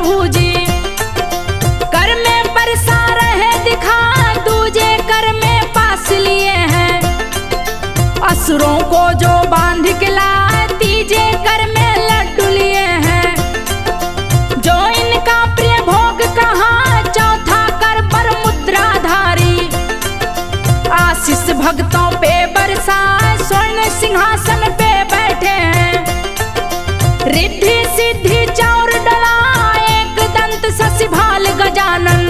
प्रभु जी। कर में बरसा रहे दिखा, दूजे कर में पास लिए हैं। असुरों को जो बांध के लाए, तीजे कर में लड्डू लिए हैं। जो इनका प्रिय भोग कहा, चौथा कर पर मुद्राधारी। आशीष भक्तों पे बरसाए, स्वर्ण सिंहासन पे बैठे हैं। रिद्धि सिद्धि चौर डला, एक दंत शशि भाल गजानन।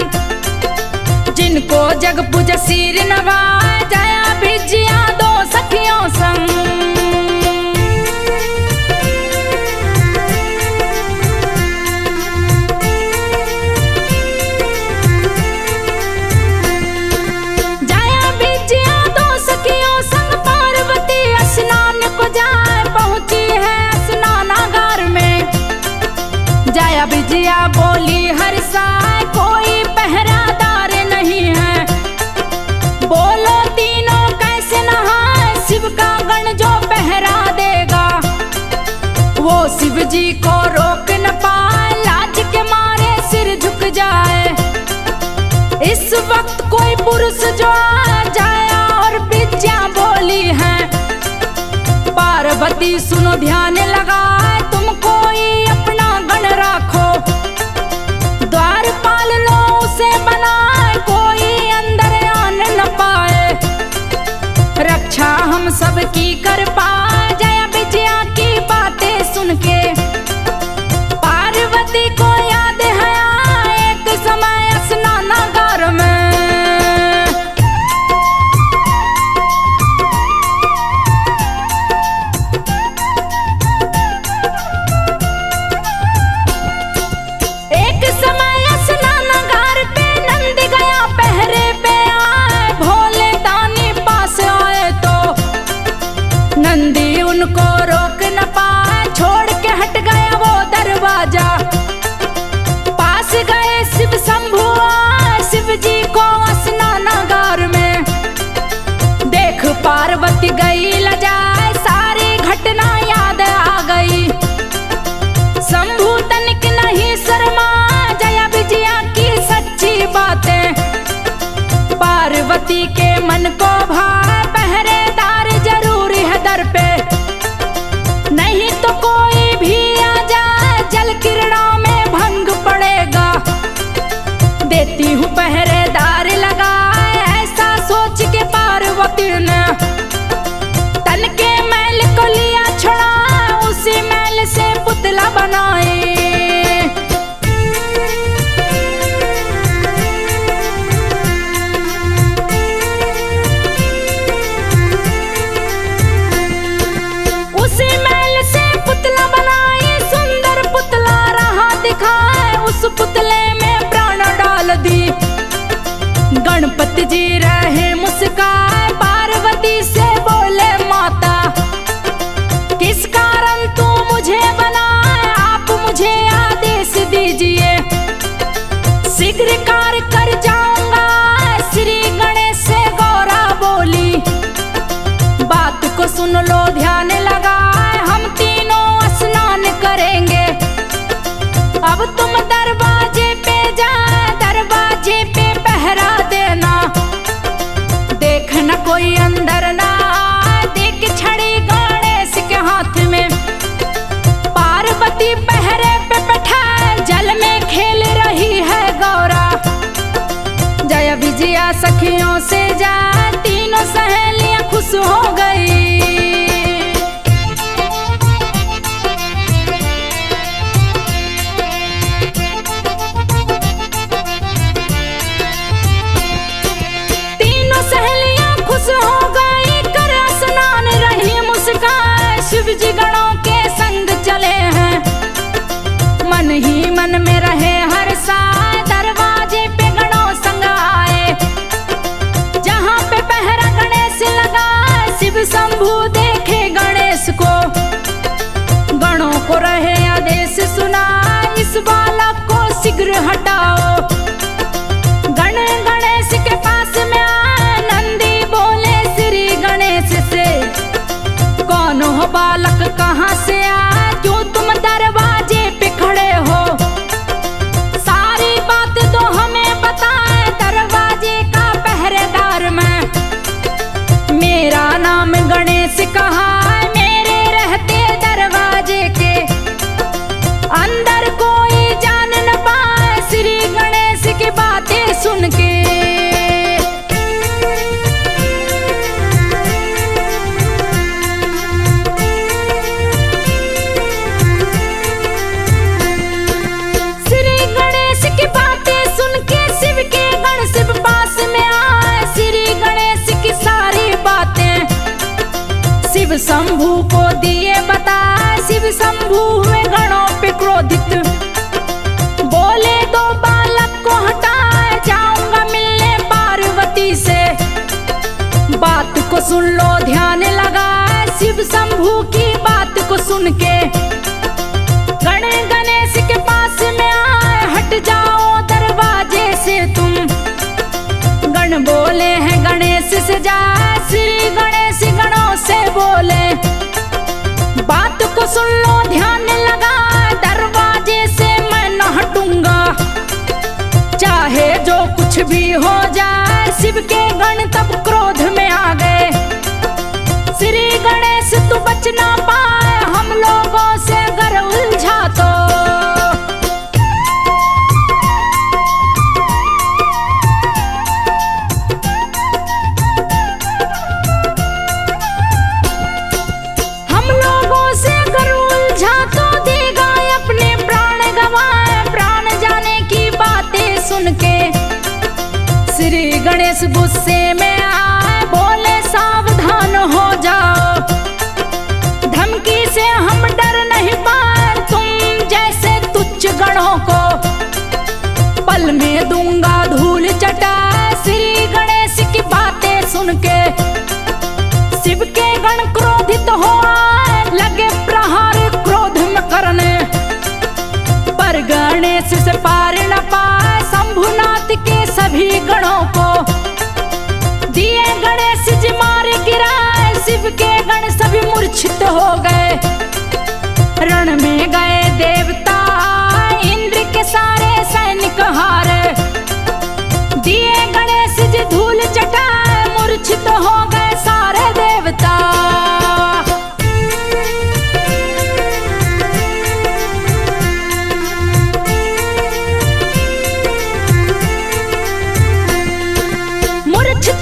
जिनको जग पूज सिर नवाए, जया भिजिया दो सखियों संग। जया भिजिया दो सखियों संग, पार्वती स्नान को जाए पहुंची है स्नानागार में। जया विजया बोली हर्षाए, कोई पहरादार नहीं है। बोलो तीनों कैसे नहाए, शिव का गण जो पहरा देगा। वो शिव जी को रोक न पाए, लाज के मारे सिर झुक जाए। इस वक्त कोई पुरुष जो आ जाए, और विजया बोली है, पार्वती सुनो ध्यान लगाए, तुम कोई अपना गण राखो। द्वारपाल लो उसे बनाए, कोई अंदर आन न पाए। रक्षा हम सब की कर पाए, जया विजया की बातें सुन के। पार्वती को याद है एक समय स्नानागार में। एक समय स्नानागार पे नंद गया पहरे पे आए, भोले दानी पास आए तो नंदी उनको रोक न पाए, छोड़ के हट गया वो दरवाजा। पास गए शिव शंभु आए, शिव जी को स्नानागार में। देख पार्वती गई लजाए, सारी घटना याद आ गई। शंभु तनिक नहीं शर्मा, जया विजया की सच्ची बातें। पार्वती के मन को भाए, पहरेदार जरूरी है दर पे। नहीं तो कोई भी आ जाए, जल किरणों में भंग पड़ेगा। देती हूँ पहरेदार लगाए, ऐसा सोच के पार्वती ने तन के मैल को लिया छुड़ा, उसी मैल से पुतला बनाए। उसी मैल से पुतला बनाए, सुंदर पुतला रहा दिखाए। उस पुतले में प्राण डाल दी, गणपति जी रहे मुस्काए। पार्वती से बोले माता, किस कारण तू मुझे बनाए, आप मुझे आदेश दीजिए। शीघ्र कार्य कर जाऊंगा, श्री गणेश से गौरा बोली। बात को सुन लो ध्यान लगाए, हम तीनों स्नान करेंगे। अब तुम दरवाजे पे जा, दरवाजे पे पहरा देना। देखना कोई अंदर ना आए, देख छड़ी गणेश के हाथ में। पार्वती पहरे पे बैठा, जल में खेल रही है गौरा। जया विजया सखियों से जा, तीनों सहेलियां खुश हो गई। तीनों सहेलियां खुश हो गई, कर स्नान रही मुस्काए। शिव जी गणों के संग चले हैं, मन ही मन में रहे हर साए। दरवाजे पे गणों संग आए, जहाँ पे पहरा गणेश लगा। शिव शंभु देखे गणेश को, गणों को रहे आदेश सुना। इस बालक को शीघ्र हटाओ। गण गणेश के पास में आए, नंदी बोले श्री गणेश से, कौन हो बालक कहाँ से आए, क्यों तुम दरवाजे पे खड़े हो। दरबार में। मेरा नाम गणेश कहा है मेरे रहते दरवाजे के, अंदर कोई जान न पाए श्री गणेश की बातें सुन के। शिव शंभू को दिए बता, शिव शंभू हुए गणों पे क्रोधित, बोले दो बालक को हटाए जाऊंगा मिलने पार्वती से। बात को सुन लो ध्यान लगाए, शिव शंभू की बात को सुन के गणेश के पास में आए, हट जाओ दरवाजे से तुम। गण बोले हैं गणेश से जाए, श्री गणेश गणों से बोले बात को सुन लो ध्यान लगा, दरवाजे से मैं न हटूंगा चाहे जो कुछ भी हो जाए। शिव के गण तब क्रोध में आ गए, श्री गणेश तू बच ना पाए हम लोगों से गर उलझा तो। श्री गणेश गुस्से में आए, बोले सावधान हो जाओ, धमकी से हम डर नहीं पाए तुम जैसे तुच्छ गणों को, पल में दूंगा धूल चटा। श्री गणेश की बातें सुन के शिव के गण क्रोधित हो आए, लगे प्रहार क्रोध में करने, पर गणेश से पार न पाए शंभुनाथ के सभी गणों को। दिए गणेश जी मारे गिराए, शिव के गण सभी मूर्छित हो गए। रण में गए देवता इंद्र के सारे सैनिक हारे, दिए गणेश जी धूल चटाए, मूर्छित हो गए सारे देवता।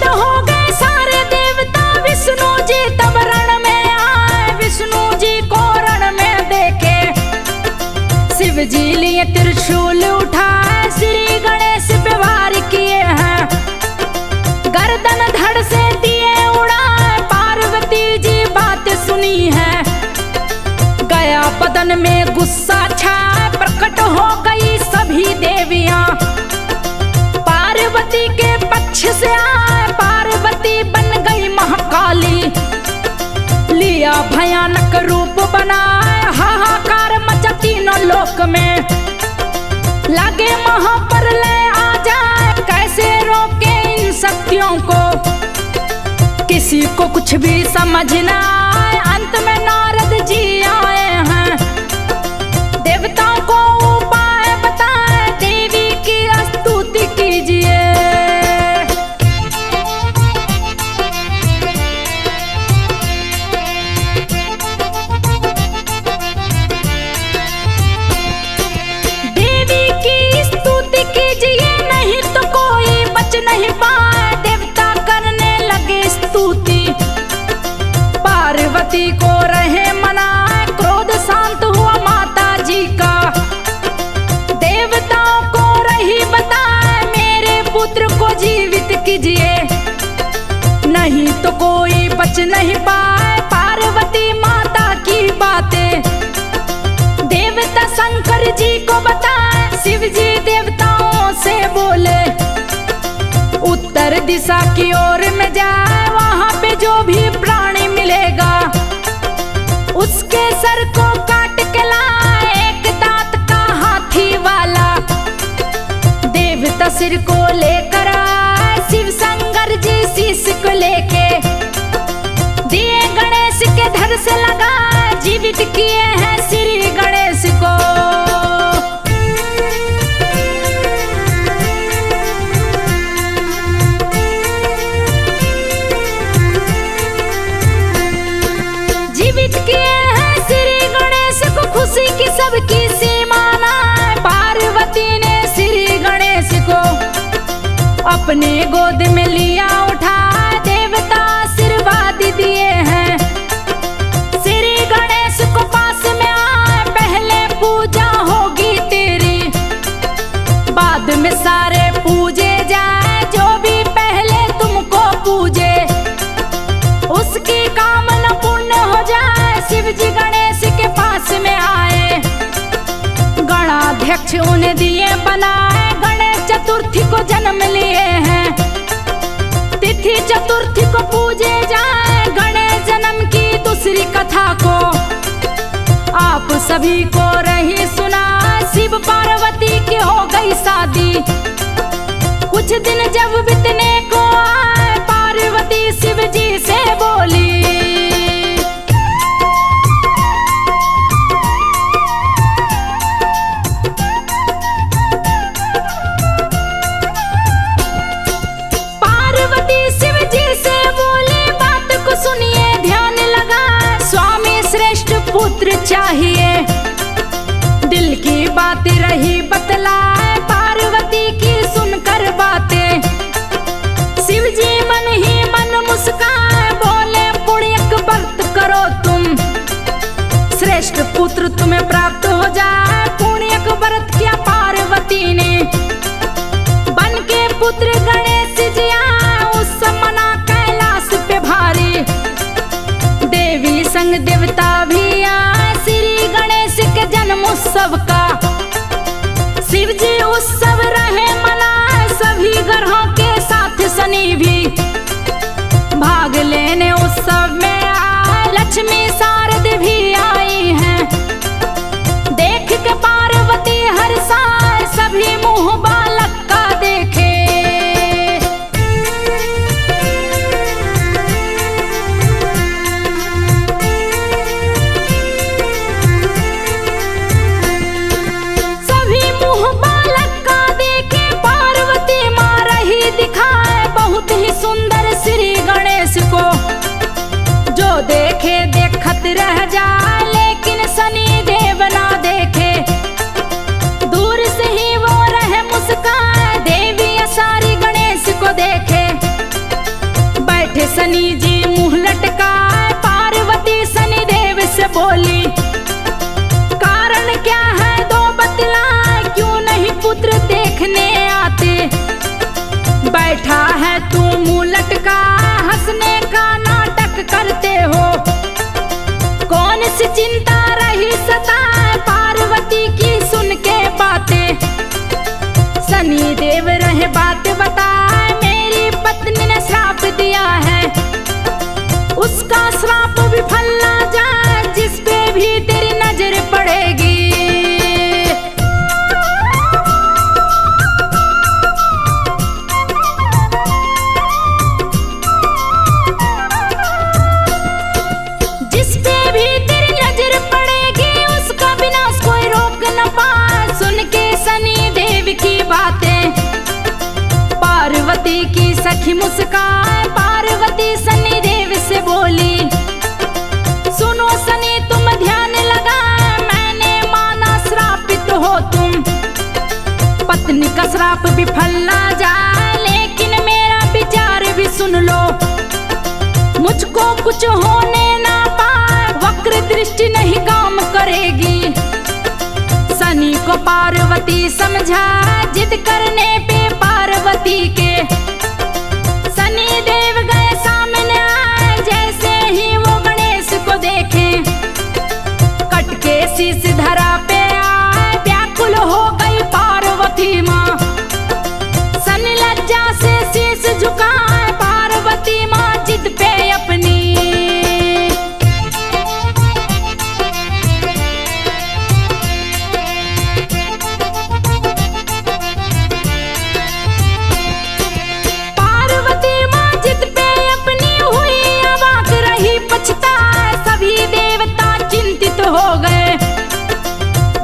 हो गए सारे देवता, विष्णु जी तब रण में आए, विष्णु जी को रण में देखे, शिव जी लिए त्रिशूल उठाए, श्री गणेश पे वार किए हैं, गर्दन धड़ से दिए उड़ाए, पार्वती जी बात सुनी है, गया बदन में गुस्सा छाए, प्रकट हो गई सभी देवियां, पार्वती के पक्ष से आए, पार्वती बन गई महाकाली, लिया भयानक रूप बनाए, हाहाकार मचा तीनों लोक में, लगे महाप्रलय आ जाए, कैसे रोके इन शक्तियों को, किसी को कुछ भी समझ ना आए, अंत में नारद जी आए हैं, देवताओं को उपाय बताए, देवी की स्तुति कीजिए। देवी की स्तुति कीजिए, नहीं तो कोई बच नहीं पाए, देवता करने लगे स्तुति, पार्वती को रहे मनाए, क्रोध शांत हुआ माता जी का, देवताओं को रही बताए, मेरे पुत्र को जीवित कीजिए, नहीं तो कोई बच नहीं पाए, पार्वती माता की बातें देवता शंकर जी को बताए, शिव जी देवताओं से बोले, उत्तर दिशा की ओर में जाए, वहां पे जो भी प्राणी मिलेगा उसके सर को काट के लाए, एक दांत का हाथी वाला, देवता सिर को लेकर आए, शिव शंकर जी शीश को लेके, दिए गणेश के धड़ से लगा, जीवित किए हैं श्री गणेश को। अपने गोद में लिया उठा, देवता आशीर्वाद दिए हैं। श्री गणेश को पास में आए, पहले पूजा होगी तेरी, बाद में सारे पूजे जाए, जो भी पहले तुमको पूजे उसकी कामना पूर्ण हो जाए। शिव जी गणेश के पास में आए, गणाध्यक्ष उन्हें दिए बनाए, गणेश चतुर्थी को जन्म लिए हैं। तिथि चतुर्थी को पूजे जाए, गणेश जन्म की दूसरी कथा को आप सभी को रही सुना। शिव पार्वती की हो गई शादी, कुछ दिन जब बीतने को आए, पार्वती शिव जी से बोली, पार्वती शिव जी से बोली, बात को सुनिए ध्यान लगा, स्वामी श्रेष्ठ पुत्र चाहिए। दिल की बात रही बतलाए, पार्वती की सुनकर बातें, शिव जी मन ही मन मुस्काए, बोले पुण्यक व्रत करो तुम, श्रेष्ठ पुत्र तुम्हें प्राप्त हो जाए। पुण्यक व्रत किया पार्वती ने, बन के पुत्र गणेश जी आए, उस मना कैलाश पे भारी, देवी संग देवता भी आए, श्री गणेश के जन्म उत्सव का शिव जी उत्सव रहे मनाए। सभी ग्रहों के साथ शनि भी भाग लेने उत्सव में आए, लक्ष्मी शारद भी आई हैं, देख के पार्वती हर्षाए, सभी मुंह बालक का देखे। सुंदर श्री गणेश को जो देखे देखत रह जाए, लेकिन शनि देव ना देखे, दूर से ही वो रहे मुस्काए, देवी सारी गणेश को देखे, बैठे शनि जी मुंह लटकाए, पार्वती शनि देव से बोली, कारण क्या है दो बतलाए, क्यों नहीं पुत्र देखने आते, बैठा है तू मुंह लटका, हंसने का नाटक करते हो, कौन सी चिंता रही सताए, पार्वती की सुन के बातें, शनि देव रहे बात बताए, मेरी पत्नी ने श्राप दिया है, उसका श्राप विफल ना जाए, जिस पे भी तेरी नजर पड़ेगी। पार्वती की सखी मुस्कान, पार्वती शनि देव से बोली, सुनो शनि तुम ध्यान लगा, मैंने माना श्रापित हो तुम, पत्नी का श्राप विफल ना जाए, लेकिन मेरा विचार भी सुन लो, मुझको कुछ होने ना पाए, वक्र दृष्टि नहीं काम करेगी। शनि को पार्वती समझा, जिद करने पे पार्वती के शनि देव गए सामने आए, जैसे ही वो गणेश को देखे, कट के शीश धरा पे आए, व्याकुल हो गई पार्वती माँ, शनि लज्जा से शीश झुकाए, पार्वती माँ जिद पे अपनी,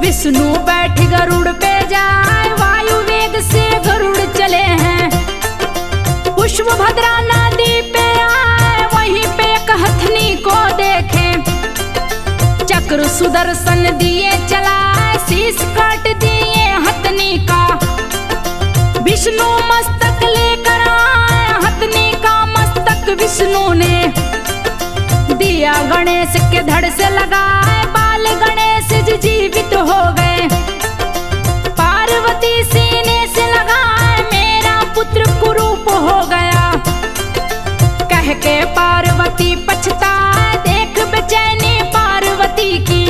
विष्णु बैठ गरुड़ पे जाए, वायु वेग से गरुड़ चले हैं, पुष्प भद्रा नदी पे आए, वहीं पे एक हथनी को देखे, चक्र सुदर्शन दिए चलाए, शीश काट दिए हथनी का, विष्णु मस्तक लेकर विष्णु ने दिया गणेश के धड़ से लगाए, बाल गणेश जी जीवित हो गए। पार्वती सीने से लगाए, मेरा पुत्र कुरूप हो गया। कह के पार्वती पछताए, देख बेचैनी पार्वती की।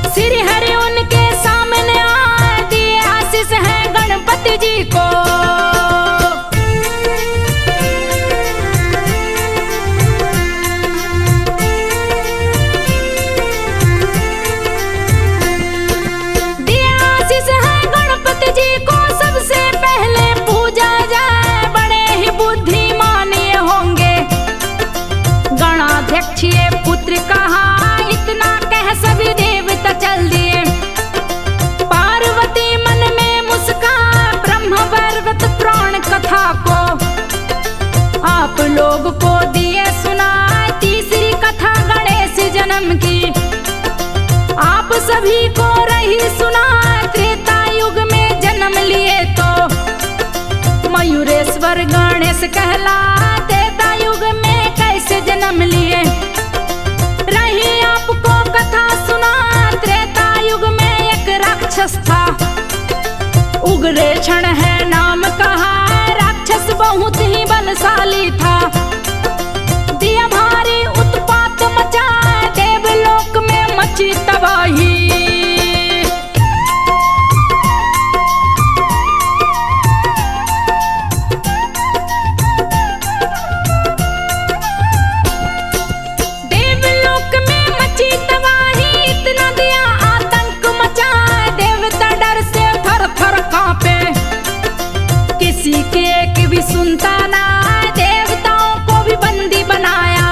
श्री हरि उनके सामने आए, दिए आशीष है गणपति जी को। ये पुत्र कहा, इतना कह सभी देवता चल दिए। पार्वती मन में मुस्कान, ब्रह्म पर्वत पुराण कथा को आप लोग को दिए सुना। तीसरी कथा गणेश जन्म की आप सभी को रही सुना। त्रेता युग में जन्म लिए तो मयूरेश्वर गणेश कहलाते। त्रेता युग में कैसे जन्म लिए रही आपको कथा सुना। त्रेता युग में एक राक्षस था, उग्र क्षण है नाम कहा। राक्षस बहुत ही बलशाली था, दिया भारी उत्पात मचा। देवलोक में मची तबाही, सुनता ना। देवताओं को भी बंदी बनाया,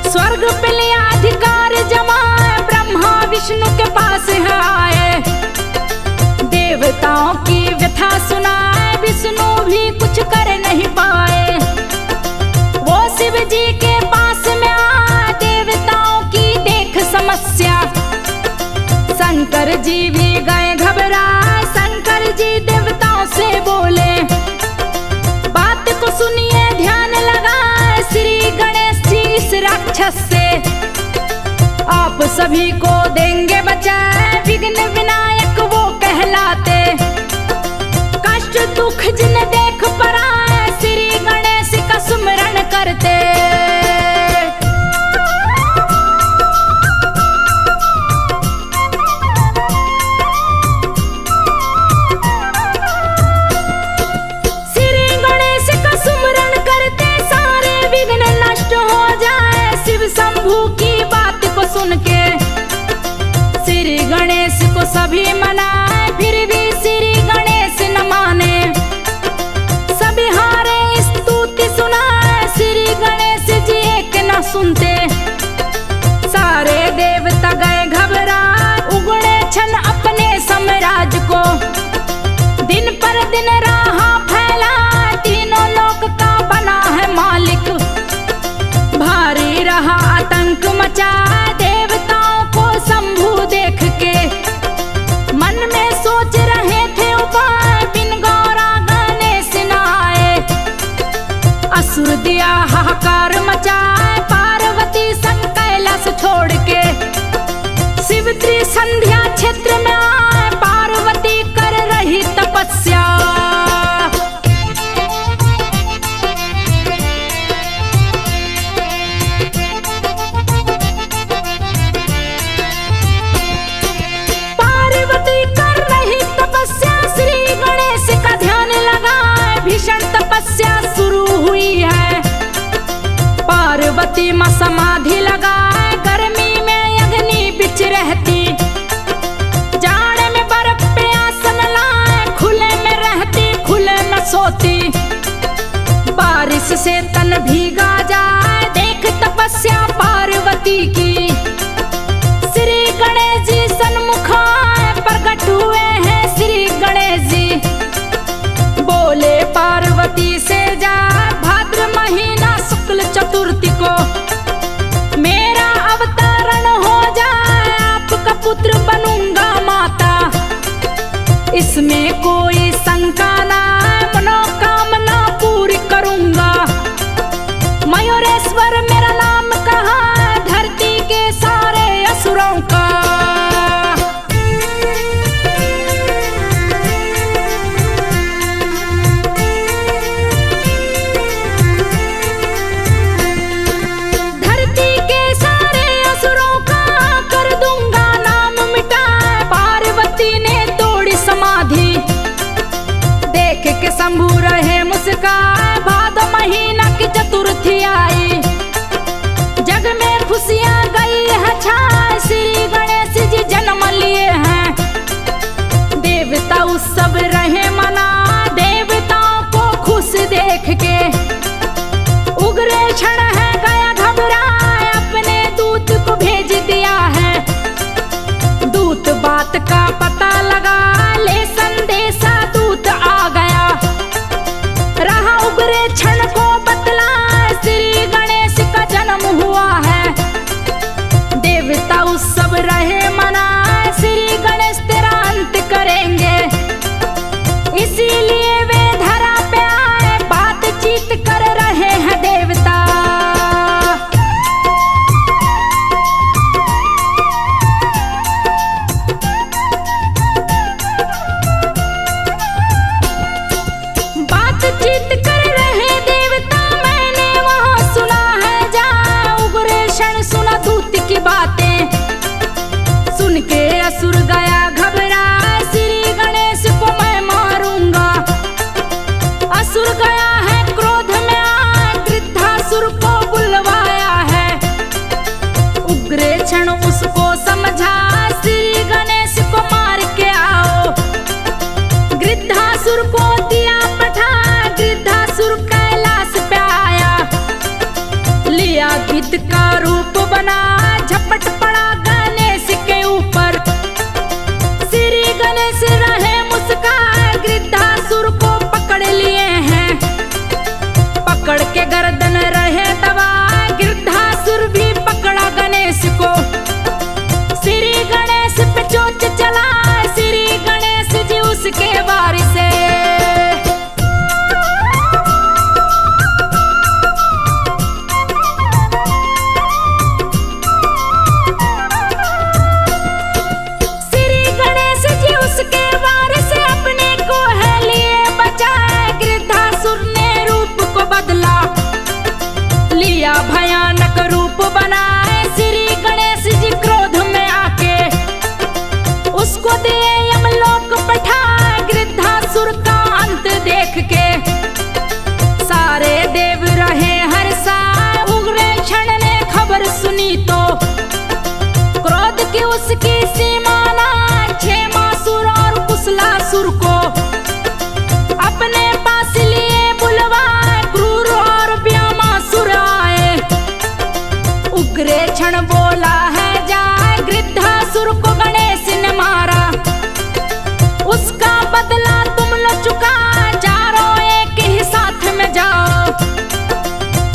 स्वर्ग पे लिया अधिकार जमाए। ब्रह्मा विष्णु के पास है आए, देवताओं की व्यथा सुनाए। विष्णु भी कुछ कर नहीं पाए, वो शिव जी के पास में आए। देवताओं की देख समस्या, शंकर जी भी गए घबराए। शंकर जी देवताओं से बोले, को सुनिए ध्यान लगा। श्री गणेश जी इस राक्षस से आप सभी को देंगे बचाए। विघ्न विनायक वो कहलाते, कष्ट दुख जिन देख पराए। श्री गणेश का सुमिरन करते, की बात को सुन के श्री गणेश को सभी मनाए। फिर भी श्री गणेश न माने, सभी हारे स्तुति सुनाए। श्री गणेश जी एक न सुनते, सारे देवता गए घबराए। उगड़े छन अपने साम्राज्य को, दिन पर दिन राह फैला। तीनों लोक का बना है मालिक, भारी रहा आतंक मचा। देवताओं को शंभु देख के मन में सोच रहे थे उपाय। बिन गौरा गणेश न आए, असुर दिया हाहाकार मचाए। पार्वती संग कैलाश छोड़ के शिव त्रिसंध्या क्षेत्र में आए। पार्वती कर रही तपस्या, तपस्या शुरू हुई है। पार्वती मां समाधि लगाए, गर्मी में अग्नि बिच रहती। जाड़े में बर्फ पे आसन लाए, खुले में रहती खुले में सोती। बारिश से तन भीगा जाए, देख तपस्या पार्वती की। श्री गणेश जी सन्मुख आए, प्रकट हुए हैं श्री गणेश जी। बोले पार्वती से जा, भाद्र महीना शुक्ल चतुर्थी को मेरा अवतरण हो जाए। आपका पुत्र बनूंगा माता, इसमें कोई शंका ना है। मनोकामना पूरी करूंगा, शंभू रहे मुस्काए, भादो महीना की चतुर्थी आई, जग में खुशियां गई है छाए, श्री गणेश जी जन्म लिए हैं। देवता उत्सव रहे मना, देवताओं को खुश देख के, उग्रे क्षण है गया घबराए, अपने दूत को भेज दिया है। दूत बात का पता लगा, ले संदेशा दूत आ गया, रहा उग्रे क्षण को बतला, श्री गणेश का जन्म हुआ है। देवता उत्सव रहे मना, श्री गणेश तेरा अंत करेंगे, इसीलिए वे धरा पे आए, बातचीत कर रहे हैं देवता। बातचीत कर रहे देवता, मैंने वहां सुना है जा, उग्रे क्षण सुना दूत की बातें, सुन के असुर गया घबरा, श्री गणेश को मैं मारूंगा। असुर गया है क्रोध में आ, गृध्रासुर को बुलवाया है, उग्रे क्षण उसको समझा, श्री गणेश को मार के आओ। गृध्रासुर को दिया पठा, गृध्रासुर कैलाश पे आया, लिया गिद्ध का रूप बना, झपट पड़ा गणेश के ऊपर, श्री गणेश रहे मुस्काए, गृध्रासुर को पकड़ लिए हैं, पकड़ के गर्दन रहे दबा, गृध्रासुर भी पकड़ा गणेश को, श्री गणेश पे चोट चला, श्री गणेश जी उसके वारिस है। श्री गणेश जी उसके वारिस अपने को है लिए बचाए, गृध्रासुर ने रूप को बदला, लिया भयानक रूप बनाए, श्री गणेश जी क्रोध में आके, उसको दिए यमलोक पठाए, गृध्रासुर का अंत देख के, सारे देव रहे हर्षाए, उग्रे क्षण ने खबर सुनी तो, क्रोध की उसकी सीमा ना, क्षेमासुर और कुशलासुर को अपने पास लिए बुलवाए, क्रूर और व्योमासुर आए, उग्रे क्षण बोला है जाए, गृध्रासुर को गणेश ने मारा, उसका बदला तुम लो चुका, चारों एक ही साथ में जाओ।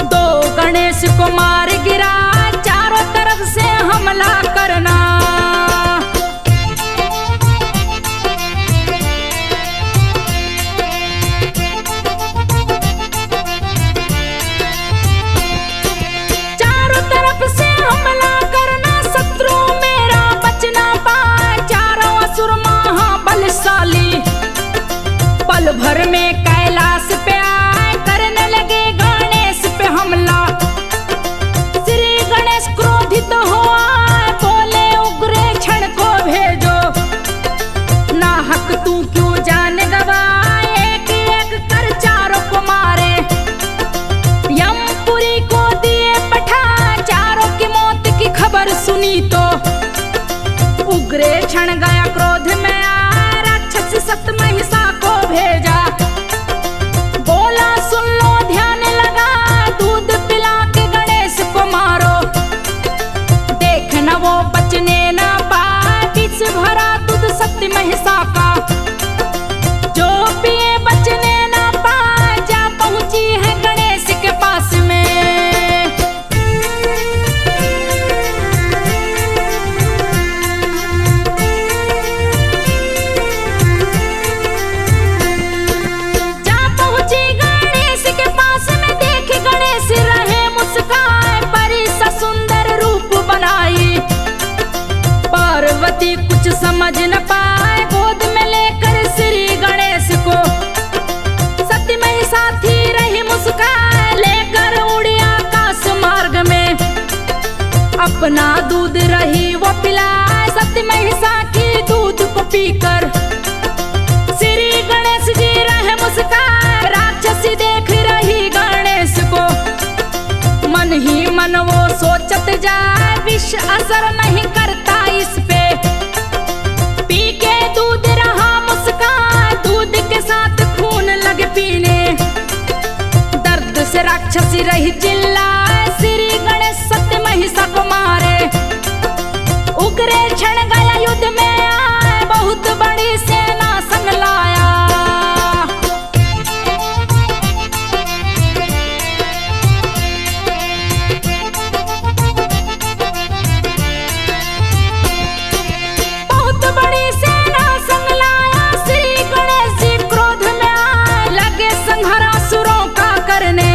दो गणेश को मार गिरा, चारों तरफ से हमला करना। चारों तरफ से हमला करना, शत्रु मेरा बचना पाए, चारों असुर महाबलशाली, पल भर में कैलाश पे आए, करने लगे गणेश पे हमला। श्री गणेश क्रोधित हुआ, बोले उग्रे क्षण को भेजो, नाहक तू क्यों जान गवाए, एक एक कर चारों को मारे, यमपुरी को दिए पठा, चारों की मौत की खबर सुनी तो, उग्रे क्षण गया क्रोध में आ, राक्षस सतमहिषा को भेजा, बोला सुन लो ध्यान लगा, दूध पिला के गणेश को मारो, देखना वो बचने ना पाए, विष भरा दूध सतमहिषा का, जो पिए बचने ना पाए, जा पहुंची है गणेश के पास में। पार्वती कुछ समझ न पाए, गोद में लेकर श्री गणेश को, सत्यमयी साथी रही मुस्काए, लेकर उड़ी आकाश मार्ग में, अपना दूध रही वो पिलाए, सत्यमयी साथी दूध को पीकर, श्री गणेश जी रहे मुस्काए, विष असर नहीं करता इस पे। पी के दूध रहा मुस्कान, दूध के साथ खून लगे पीने। दर्द से राक्षसी रही चिल्लाए, श्री गणेश सत्य महिषा को मारे। उग्रे क्षण गया युद्ध में आए, बहुत बड़ी सेना संग लाया। बहुत बड़ी सेना संग लाया, श्री गणेश जी क्रोध में आए। लगे संहार असुरों का करने,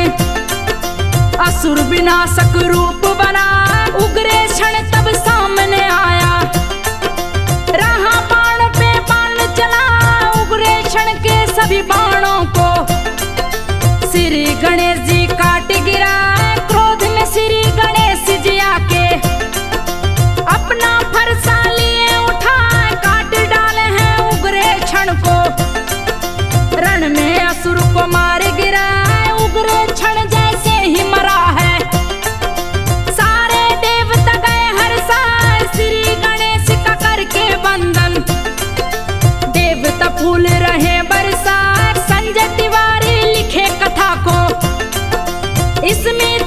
असुर विनाशक रूप बना। उग्रे क्षण तब सामने आया, रहा बाण पे बाण चला। उग्रे क्षण के सभी बाणों को श्री गणेश जी काट गिरा। क्रोध में श्री गणेश जी आके अपना फरसा लिए उठाए, काट डाले हैं उग्रे क्षण को। रण में असुर को मार गिरा, उग्रे क्षण जैसे ही मरा है। सारे देवता गए हर्षाए, श्री गणेश का करके वंदन। देवता फूल रहे बरसाए, संजय तिवारी लिखे कथा को। इसमें